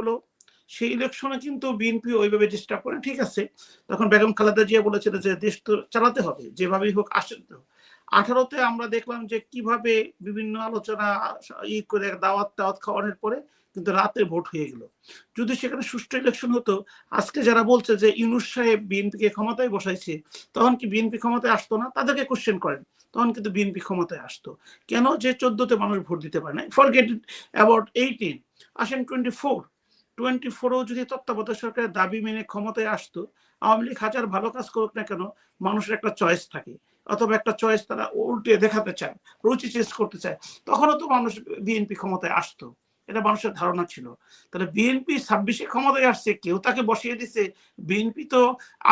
হলো সেই ইলেকশনে কিন্তু বিএনপি ওইভাবে চেষ্টা করে, ঠিক আছে, তখন বেগম খালেদা জিয়া বলেছিল যে দেশ তো চালাতে হবে, যেভাবেই হোক আসতে হবে। 18-তে আমরা দেখলাম যে কিভাবে বিভিন্ন আলোচনা করে দাওয়াত খাওয়ানোর পরে কিন্তু রাতে ভোট হয়ে গেল। যদি সেখানে সুষ্ঠু ইলেকশন হতো, আজকে যারা বলছে যে ইউনূস সাহেব বিএনপিকে ক্ষমতায় বসাইছে, তখন কি বিএনপি ক্ষমতায় আসতো না? তাদেরকে কোশ্চেন করেন, তখন কিন্তু বিএনপি ক্ষমতায় আসতো। কেন? যে 14-তে মানুষ ভোট দিতে পারে না। ফরগেট অ্যাবাউট 18, আসেন 24-ও যদি তত্ত্বাবধায়ক সরকারের দাবি মেনে ক্ষমতায় আসতো, আওয়ামী লীগ হাজার ভালো কাজ করুক না কেন, মানুষের একটা চয়েস থাকে, অথবা একটা চয়েস তারা উল্টে দেখাতে চায়, রুচি চেঞ্জ করতে চায়, তখনও তো মানুষ বিএনপি ক্ষমতায় আসতো। এটা মানুষের ধারণা ছিল। তাহলে বিএনপি 26-এ ক্ষমতায় আসছে, কেউ তাকে বসিয়ে দিছে। বিএনপি তো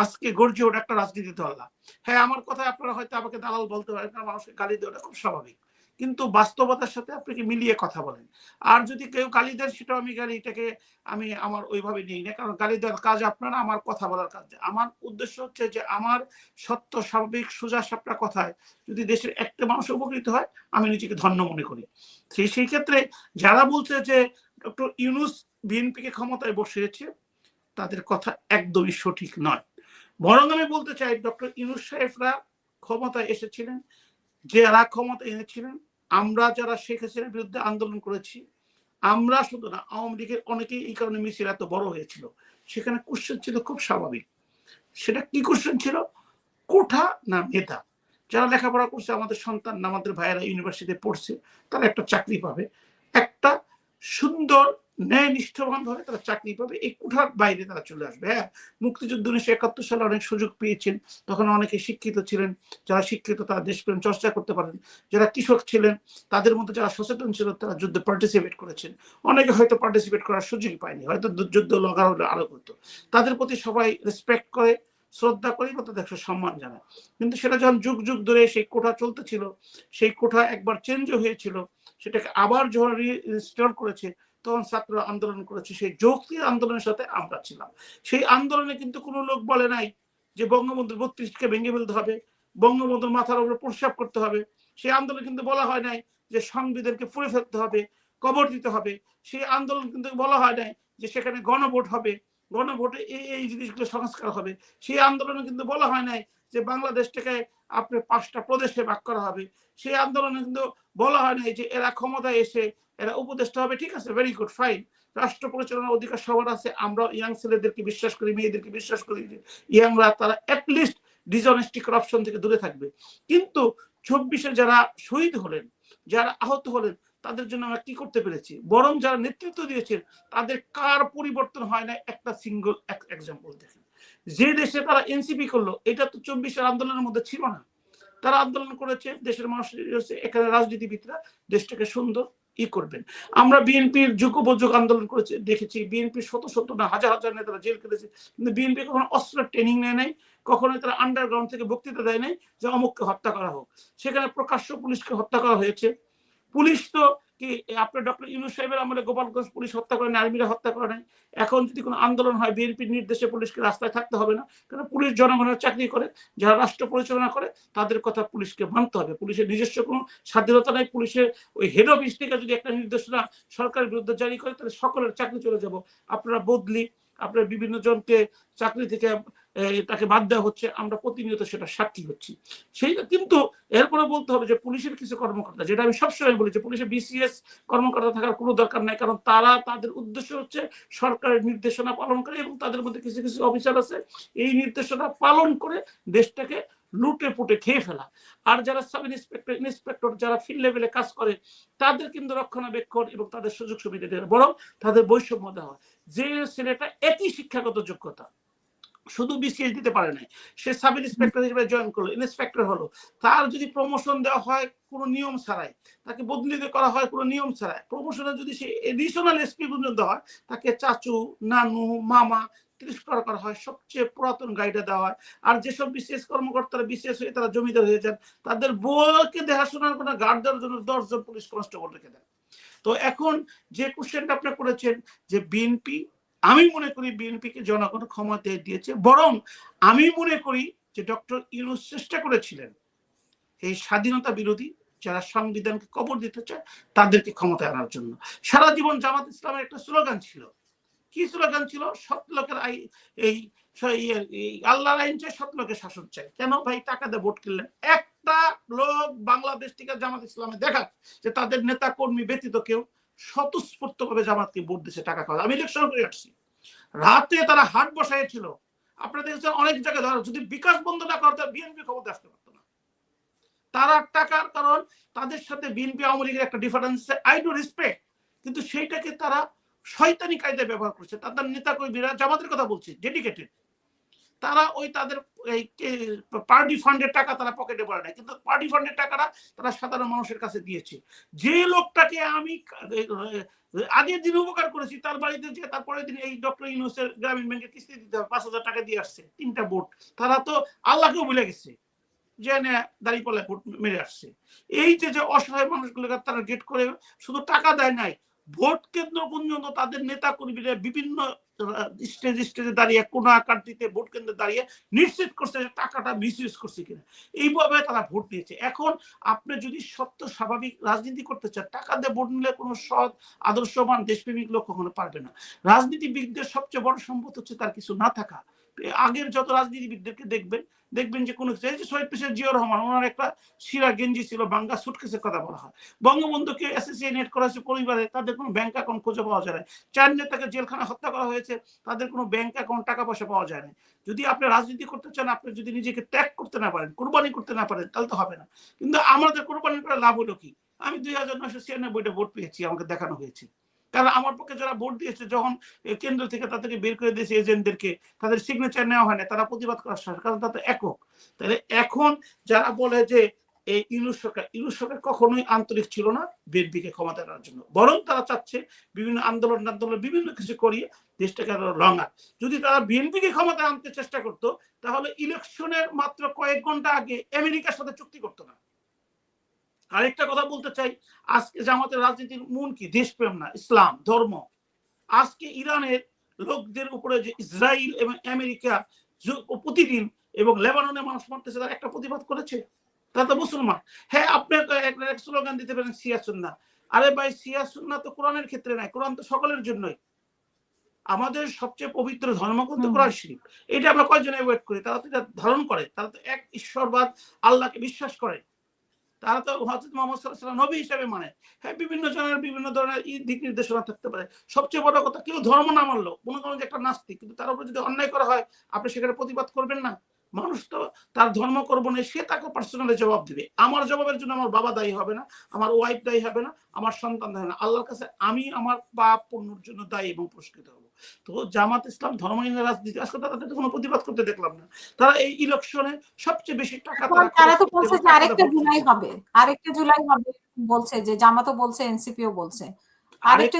আজকে গর্জে ওঠা একটা রাজনীতি দল না। হ্যাঁ, আমার কথা আপনারা হয়তো আমাকে দালাল বলতে পারেন, কারণ মানুষকে গালি দেওয়াটা খুব স্বাভাবিক, কিন্তু বাস্তবতার সাথে আপনাকে মিলিয়ে কথা বলেন। আর যদি কেউ গালি দেন, সেটাও আমি এটাকে আমি আমার ওইভাবে নিই না, কারণ গালি দেওয়ার কাজ আপনারা, আমার কথা বলার কাজ। আমার উদ্দেশ্য হচ্ছে যে আমার সত্য, স্বাভাবিক, সোজা সাপটা কথায় যদি দেশের একটা মানুষ উপকৃত হয়, আমি নিজেকে ধন্য মনে করি। সেই ক্ষেত্রে যারা বলছে যে ডক্টর ইউনূস বিএনপিকে ক্ষমতায় বসিয়েছে, তাদের কথা একদমই সঠিক নয়। বরং আমি বলতে চাই, ডক্টর ইউনূস সাহেবরা ক্ষমতায় এসেছিলেন, যারা ক্ষমতা এনেছিলেন, আমরা যারা শেখ হাসিনার বিরুদ্ধে আন্দোলন করেছি, আমরা শুধু না, আওয়ামী লীগের অনেকেই এই কারণে মিছিল এত বড় হয়েছিল। সেখানে কোশ্চেন ছিল খুব স্বাভাবিক। সেটা কি কোশ্চেন ছিল? কোঠা না মেধা? যারা লেখাপড়া করছে, আমাদের সন্তান, আমাদের ভাইয়েরা ইউনিভার্সিটিতে পড়ছে, তারা একটা চাকরি পাবে, একটা সুন্দর ন্যায় নিষ্ঠবান ভাবে তারা চাকরি পাবে, এই কোঠার বাইরে তারা চলে আসবে। হ্যাঁ, মুক্তিযুদ্ধ 1971 সালে অনেক সুযোগ পেয়েছেন, তখন অনেকে শিক্ষিত ছিলেন। যারা শিক্ষিত তারা দেশপ্রেম চর্চা করতে পারেন। যারা কৃষক ছিলেন, তাদের মধ্যে যারা সচেতন ছিল, তারা যুদ্ধে পার্টিসিপেট করেছেন। অনেকে হয়তো পার্টিসিপেট করার সুযোগ পায়নি, হয়তো যুদ্ধ লগা হলে আরো করতো। তাদের প্রতি সবাই রেসপেক্ট করে, শ্রদ্ধা করি, বা তাদের সম্মান জানায়। কিন্তু সেটা যখন যুগ যুগ ধরে সেই কোঠা চলতেছিল, সেই কোঠা একবার চেঞ্জও হয়েছিল, সেটাকে আবার যখন রিস্টোর করেছে, তখন ছাত্র আন্দোলন করেছে। সেই যৌক্তিক আন্দোলনের সাথে আমরা ছিলাম। সেই আন্দোলনে কিন্তু কোনো লোক বলে নাই যে বঙ্গবন্ধুর 32কে ভেঙে ফেলতে হবে, বঙ্গবন্ধুর মাথার উপরে প্রস্রাব করতে হবে। সেই আন্দোলন কিন্তু বলা হয় নাই যে সংবিধানকে পুড়ে ফেলতে হবে, কবর দিতে হবে। সেই আন্দোলন কিন্তু বলা হয় নাই যে সেখানে গণভোট হবে, গণভোটে এই জিনিসগুলো সংস্কার হবে। সেই আন্দোলনে কিন্তু বলা হয় নাই যে বাংলাদেশটাকে আপনার 5টা প্রদেশে ভাগ করা হবে। সেই আন্দোলনে কিন্তু বলা হয় নাই যে এরা ক্ষমতায় এসে এরা উপদেষ্টা হবে। ঠিক আছে, ভেরি গুড, ফাইন, রাষ্ট্র পরিচালনার অধিকার সবার আছে। আমরা ইয়াং ছেলেদেরকে বিশ্বাস করি, মেয়েদেরকে বিশ্বাস করি যে ইয়াংরা তারা অ্যাটলিস্ট ডিসঅনেস্টি, কারাপশন থেকে দূরে থাকবে। কিন্তু 24-এ যারা শহীদ হলেন, যারা আহত হলেন, তাদের জন্য আমরা কি করতে পেরেছি? বরং যারা নেতৃত্ব দিয়েছেন, তাদের কার পরিবর্তন হয় না, একটা সিঙ্গল এক্সাম্পল দেখেন। যে দেশে তারা এনসিপি করলো, এটা তো 24-এর আন্দোলনের মধ্যে ছিল না। তারা আন্দোলন করেছে, দেশের মানুষ, এখানে রাজনীতিবিদরা দেশটাকে সুন্দর করবেন। আমরা বিএনপির যুগোপযোগ আন্দোলন করেছে, দেখেছি বিএনপির শত শত না হাজার হাজার নেতারা জেল কেটেছে, কিন্তু বিএনপি কখনো অস্ত্র ট্রেনিং নেয় নাই, কখনো তারা আন্ডারগ্রাউন্ড থেকে বক্তৃতা দেয় নাই যে অমুককে হত্যা করা হোক। সেখানে প্রকাশ্য পুলিশকে হত্যা করা হয়েছে। পুলিশ তো কি আপনার ডক্টর ইউনূস সাহেবের আমলে গোপালগঞ্জ পুলিশ হত্যা করে নাই, আর্মিরা হত্যা করে নাই। এখন যদি কোনো আন্দোলন হয়, বিএনপির নির্দেশে পুলিশকে রাস্তায় থাকতে হবে না, কারণ পুলিশ জনগণের চাকরি করে। যারা রাষ্ট্র পরিচালনা করে, তাদের কথা পুলিশকে মানতে হবে। পুলিশের নিজস্ব কোনো স্বাধীনতা নাই। পুলিশের ওই হেড অফিস থেকে যদি একটা নির্দেশনা সরকারের বিরুদ্ধে জারি করে, তাহলে সকলের চাকরি চলে যাব। আপনারা বদলি, আপনার বিভিন্ন জনকে চাকরি থেকে তাকে বাদ দেওয়া হচ্ছে, আমরা প্রতিনিয়ত সেটা সাক্ষী হচ্ছি। সেই কিন্তু এরপরে বলতে হবে যে পুলিশের কিছু কর্মকর্তা, যেটা আমি সবসময় বলি, যে পুলিশে বিসিএস কর্মকর্তা থাকার কোনো দরকার নাই, কারণ তারা, তাদের উদ্দেশ্য হচ্ছে সরকারের নির্দেশনা পালন করে, এবং তাদের মধ্যে কিছু কিছু অফিসার আছে এই নির্দেশনা পালন করে দেশটাকে লুটে পুটে খেয়ে ফেলা। আর যারা সাব ইন্সপেক্টর, ইন্সপেক্টর, যারা ফিল্ড লেভেলে কাজ করে, তাদের কিন্তু রক্ষণাবেক্ষণ এবং তাদের সুযোগ সুবিধা দেওয়া, বরং তাদের বৈষম্য দেওয়া। যে ছেলেটা একই শিক্ষাগত যোগ্যতা, শুধু বিসিএস দিতে পারে নাই, সে সাব ইন্সপেক্টর হিসেবে জয়েন করলো, ইন্সপেক্টর হলো, তার যদি প্রমোশন দেওয়া হয় কোনো নিয়ম ছাড়াই, তাকে বদলি করা হয় কোনো নিয়ম ছাড়াই, প্রমোশনে যদি সে এডিশনাল এসপি পর্যন্ত হয়, তাকে চাচু, নানু, মামা তিরস্কার করা হয়, সবচেয়ে পুরাতন গাইডে দেওয়া হয়। আর যেসব বিসিএস কর্মকর্তারা বিসিএস হয়ে তারা জমিদার হয়ে যান, তাদের বউকে দেখাশোনার কোনো গার্ড দেওয়ার জন্য 10 জন পুলিশ কনস্টেবল রেখে দেন। তো এখন যে কোশ্চেনটা আপনি করেছেন যে বিএনপি, আমি মনে করি বিএনপিকে জনগণ ক্ষমতা দিয়েছে। বরং আমি মনে করি যে ডক্টর ইউনূস চেষ্টা করেছিলেন এই স্বাধীনতা বিরোধী, যারা সংবিধানকে কবর দিতে চায়, তাদেরকে ক্ষমতায় আনার জন্য। সারা জীবন জামাত ইসলামের একটা স্লোগান ছিল কি স্লোগান ছিল? সৎ লোকের এই আল্লাহর আইন চাই, সৎ লোকের শাসন চাই। কেন ভাই? টাকা দিয়ে ভোট কিনলেন। একটা লোক বাংলাদেশ থেকে জামাত ইসলামে দেখা যে তাদের নেতা কর্মী ব্যতীত কেউ স্বতঃস্ফূর্ত ভাবে জামাতকে ভোট দিচ্ছে টাকা খাওয়া। আমি ইলেকশন করে আসছি, রাতে তারা হাট বসাইছিল। আপনারা দেখেছেন অনেক জায়গায় ধরো যদি বিকাশ বন্ধ না করতে বিএনপি ক্ষমতা আসতে পারতো না। তারা টাকার কারণ তাদের সাথে বিএনপি আওয়ামী লীগের একটা ডিফারেন্স, আই ডু রেসপেক্ট, কিন্তু সেইটাকে তারা শয়তানি কায়দায় ব্যবহার করছে। তাদের নেতা কর্মীরা, জামাতের কথা বলছি, ডেডিকেটেড, তারা ওই তাদের এই পার্টি ফান্ডের টাকা তারা পকেটে পড়ে নেয়, কিন্তু পার্টি ফান্ডের টাকাটা তারা সাধারণ মানুষের কাছে দিয়েছে। যে লোকটাকে আমি আগের দিন উপকার করেছি তার বাড়িতে যে তারপরের দিন এই ডক্টর ইউনূসের গ্রামীণ ব্যাংকের কিস্তি দিতে হবে 5,000 টাকা দিয়ে আসছে, 3টা ভোট। তারা তো আল্লাহকেও ভুলে গেছে, যে দাঁড়িপাল্লায় ভোট মেরে আসছে। এই যে অসহায় মানুষগুলোকে তারা গেট করে শুধু টাকা দেয় নাই, ভোট কেন্দ্র পর্যন্ত তাদের নেতা কর্মীরা বিভিন্ন স্টেজে দাঁড়িয়ে কোনো আকারটিতে ভোট কেন্দ্রে দাঁড়িয়ে নিশ্চিত করছে যে টাকাটা মিসইউজ করছে কিনা। এইভাবে তারা ভোট নিয়েছে। এখন আপনি যদি সত্য স্বাভাবিক রাজনীতি করতে চান, টাকা দিয়ে ভোট নিলে কোনো সৎ আদর্শবান দেশপ্রেমিক লোক কখনো পারবে না। রাজনীতিবিদদের সবচেয়ে বড় সম্পদ হচ্ছে তার কিছু না থাকা। আগের যত রাজনীতিবিদদেরকে দেখবেন যে কোনো শহীদ প্রেসিডেন্ট জিয়াউর রহমান, ওনার একটা শিরা গেঞ্জি ছিল, বাঙ্গা সুটকেসের কথা বলা হয়। বঙ্গবন্ধুকে অ্যাসোসিয়েট করা হয়েছে পরিবারে, তাদের কোনো ব্যাংক অ্যাকাউন্ট খুঁজে পাওয়া যায় না। 4 নেতাকে জেলখানা হত্যা করা হয়েছে, তাদের কোনো ব্যাংক অ্যাকাউন্ট টাকা পয়সা পাওয়া যায় না। যদি আপনি রাজনীতি করতে চান, আপনি যদি নিজেকে ত্যাগ করতে না পারেন, কোরবানি করতে না পারেন, তাহলে তো হবে না। কিন্তু আমাদের কোরবানি করে লাভ হলো কি? আমি 2996টা ভোট পেয়েছি, আমাকে দেখানো হয়েছে। কারণ আমার পক্ষে যারা ভোট দিয়েছে, যখন কেন্দ্র থেকে তাদেরকে বের করে দিয়েছে এজেন্টদেরকে, তাদের সিগনেচার নেওয়া হয় না, তারা প্রতিবাদ করার সাহস, কারণ তাদের একক। তাহলে এখন যারা বলে যে এই ইউনূস সরকার কখনোই আন্তরিক ছিল না বিএনপিকে ক্ষমতা আনার জন্য, বরং তারা চাচ্ছে বিভিন্ন আন্দোলন বিভিন্ন কিছু করিয়ে দেশটাকে আরো রঙার। যদি তারা বিএনপিকে ক্ষমতা আনতে চেষ্টা করতো, তাহলে ইলেকশনের মাত্র কয়েক ঘন্টা আগে আমেরিকার সাথে চুক্তি করতো না। আরেকটা কথা বলতে চাই, আজকে জামাতের রাজনীতির মূল কি? দেশপ্রেম না, ইসলাম ধর্ম। আজকে ইরানের লোকদের উপরে যে ইসরায়েল এবং আমেরিকা প্রতিদিন এবং লেবাননে মানুষ মারতেছে, তারা একটা প্রতিবাদ করেছে? তারা তো মুসলমান। হ্যাঁ, আপনি একটা স্লোগান দিতে পারেন শিয়া সুন্নাহ। আরে ভাই, শিয়া সুন্নাহ তো কোরআনের ক্ষেত্রে নাই, কোরআন তো সকলের জন্যই। আমাদের সবচেয়ে পবিত্র ধর্ম কিন্তু কোরআন শরীফ। এটা আমরা কয়জন অ্যাভয়েড করি? তারা তো এটা ধারণ করে, তারা তো এক ঈশ্বরবাদ আল্লাহকে বিশ্বাস করে, তারা তো হযরত মুহাম্মদ সাল্লাল্লাহু আলাইহি ওয়াসাল্লাম নবী হিসেবে মানে। হ্যাঁ, বিভিন্ন জনের বিভিন্ন ধরনের দিক নির্দেশনা থাকতে পারে। সবচেয়ে বড় কথা, কেউ ধর্ম না মানলো, মনে করেন যে একটা নাস্তিক, কিন্তু তার উপর যদি অন্যায় করা হয়, আপনি সেখানে প্রতিবাদ করবেন না? মানুষ তো তার ধর্ম করবো না, সে তাকে পার্সোনালি জবাব দিবে। আমার জবাবের জন্য আমার বাবা দায়ী হবে না, আমার ওয়াইফ দায়ী হবে না, আমার সন্তান দায়ী না। আল্লাহর কাছে আমি আমার পাপ পুণ্যের জন্য দায়ী এবং পুরস্কৃত হব। তো জামাত ইসলাম ধর্মহীন রাজনীতি, আজকে তাদের কোনো প্রতিবাদ করতে দেখলাম না। তারা এই ইলেকশনে সবচেয়ে বেশি টাকা তারা তো বলছে যে আরেকটা জুলাই হবে বলছে, যে জামাতও বলছে, এনসিপিও বলছে আরেকটা